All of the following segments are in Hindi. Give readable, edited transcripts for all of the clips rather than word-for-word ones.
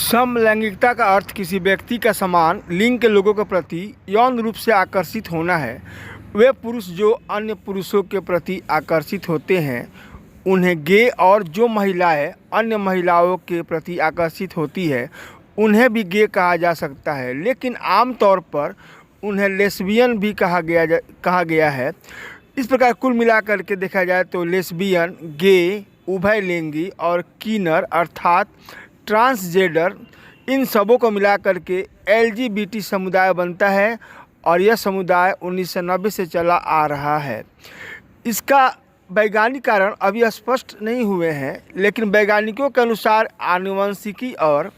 समलैंगिकता का अर्थ किसी व्यक्ति का समान लिंग के लोगों के प्रति यौन रूप से आकर्षित होना है। वे पुरुष जो अन्य पुरुषों के प्रति आकर्षित होते हैं उन्हें गे, और जो महिलाएं अन्य महिलाओं के प्रति आकर्षित होती है उन्हें भी गे कहा जा सकता है, लेकिन आमतौर पर उन्हें लेस्बियन भी कहा गया है। इस प्रकार कुल मिलाकर के देखा जाए तो लेस्बियन, गे, उभयलिंगी और कीनर अर्थात ट्रांसजेंडर, इन सबों को मिलाकर के LGBT समुदाय बनता है और यह समुदाय 1990 से चला आ रहा है। इसका वैज्ञानिक कारण अभी स्पष्ट नहीं हुए हैं, लेकिन वैज्ञानिकों के अनुसार आनुवंशिकी और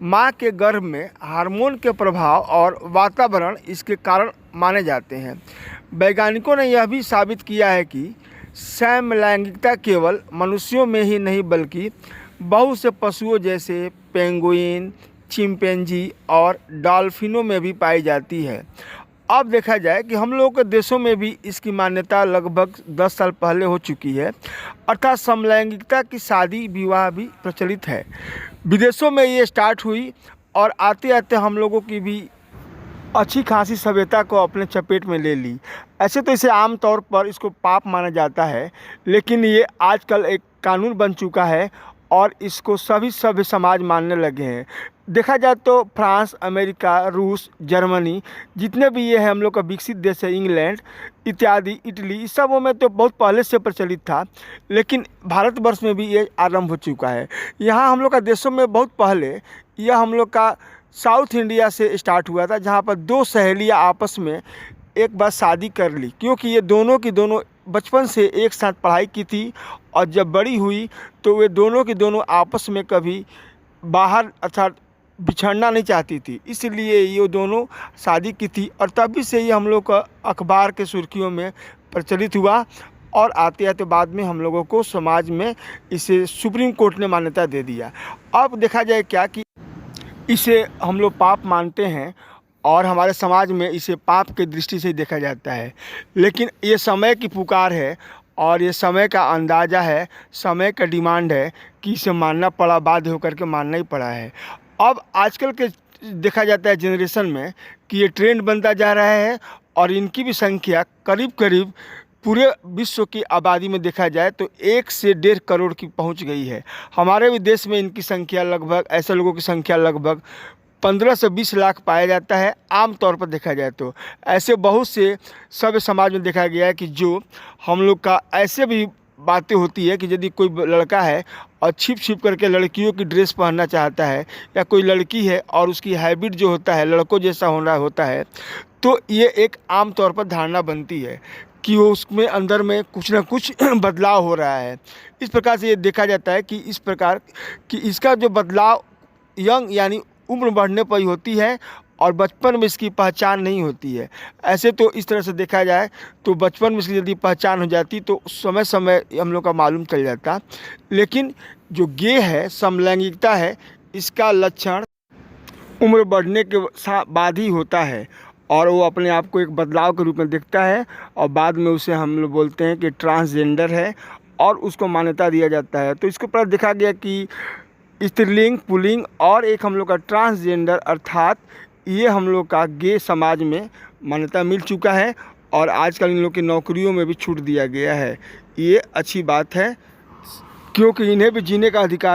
माँ के गर्भ में हार्मोन के प्रभाव और वातावरण इसके कारण माने जाते हैं। वैज्ञानिकों ने यह भी साबित किया है कि समलैंगिकता केवल मनुष्यों में ही नहीं बल्कि बहुत से पशुओं जैसे पेंगुइन, चिंपैंजी और डॉल्फिनों में भी पाई जाती है। अब देखा जाए कि हम लोगों के देशों में भी इसकी मान्यता लगभग 10 साल पहले हो चुकी है, अर्थात समलैंगिकता की शादी विवाह भी प्रचलित है। विदेशों में ये स्टार्ट हुई और आते आते हम लोगों की भी अच्छी खासी सभ्यता को अपने चपेट में ले ली। ऐसे तो इसे आम तौर पर इसको पाप माना जाता है, लेकिन ये आजकल एक कानून बन चुका है और इसको सभी सभ्य समाज मानने लगे हैं। देखा जाए तो फ्रांस, अमेरिका, रूस, जर्मनी, जितने भी ये है हम लोग का विकसित देश है, इंग्लैंड इत्यादि, इटली, इस सबों में तो बहुत पहले से प्रचलित था, लेकिन भारतवर्ष में भी ये आरंभ हो चुका है। यहाँ हम लोग का देशों में बहुत पहले यह हम लोग का साउथ इंडिया से स्टार्ट हुआ था, जहाँ पर दो सहेलियाँ आपस में एक बार शादी कर ली, क्योंकि ये दोनों की दोनों बचपन से एक साथ पढ़ाई की थी और जब बड़ी हुई तो वे दोनों की दोनों आपस में कभी बाहर अर्थात बिछड़ना नहीं चाहती थी, इसलिए ये दोनों शादी की थी और तभी से ये हम लोग का अखबार के सुर्खियों में प्रचलित हुआ और आते आते बाद में हम लोगों को समाज में इसे सुप्रीम कोर्ट ने मान्यता दे दिया। अब देखा जाए क्या कि इसे हम लोग पाप मानते हैं और हमारे समाज में इसे पाप की दृष्टि से देखा जाता है, लेकिन ये समय की पुकार है और ये समय का अंदाज़ा है, समय का डिमांड है कि इसे मानना पड़ा, बाध्य होकर के मानना ही पड़ा है। अब आजकल के देखा जाता है जनरेशन में कि ये ट्रेंड बनता जा रहा है और इनकी भी संख्या करीब करीब पूरे विश्व की आबादी में देखा जाए तो 1 से 1.5 करोड़ की पहुंच गई है। हमारे भी देश में इनकी संख्या लगभग, ऐसे लोगों की संख्या लगभग 15 से 20 लाख पाया जाता है आम तौर पर देखा जाए तो। ऐसे बहुत से सभ्य समाज में देखा गया है कि जो हम लोग का ऐसे भी बातें होती है कि यदि कोई लड़का है और छिप छिप करके लड़कियों की ड्रेस पहनना चाहता है, या कोई लड़की है और उसकी हैबिट जो होता है लड़कों जैसा होना होता है, तो ये एक आम तौर पर धारणा बनती है कि वो उसमें अंदर में कुछ ना कुछ बदलाव हो रहा है। इस प्रकार से ये देखा जाता है कि इस प्रकार कि इसका जो बदलाव यंग यानी उम्र बढ़ने पर ही होती है और बचपन में इसकी पहचान नहीं होती है। ऐसे तो इस तरह से देखा जाए तो बचपन में इसकी यदि पहचान हो जाती तो समय समय हम लोग का मालूम चल जाता, लेकिन जो गे है, समलैंगिकता है, इसका लक्षण उम्र बढ़ने के बाद ही होता है और वो अपने आप को एक बदलाव के रूप में देखता है और बाद में उसे हम लोग बोलते हैं कि ट्रांसजेंडर है और उसको मान्यता दिया जाता है। तो इसके ऊपर देखा गया कि स्त्रीलिंग, पुल्लिंग और एक हम लोग का ट्रांसजेंडर अर्थात ये हम लोग का गे समाज में मान्यता मिल चुका है और आजकल इन लोग की नौकरियों में भी छूट दिया गया है। ये अच्छी बात है क्योंकि इन्हें भी जीने का अधिकार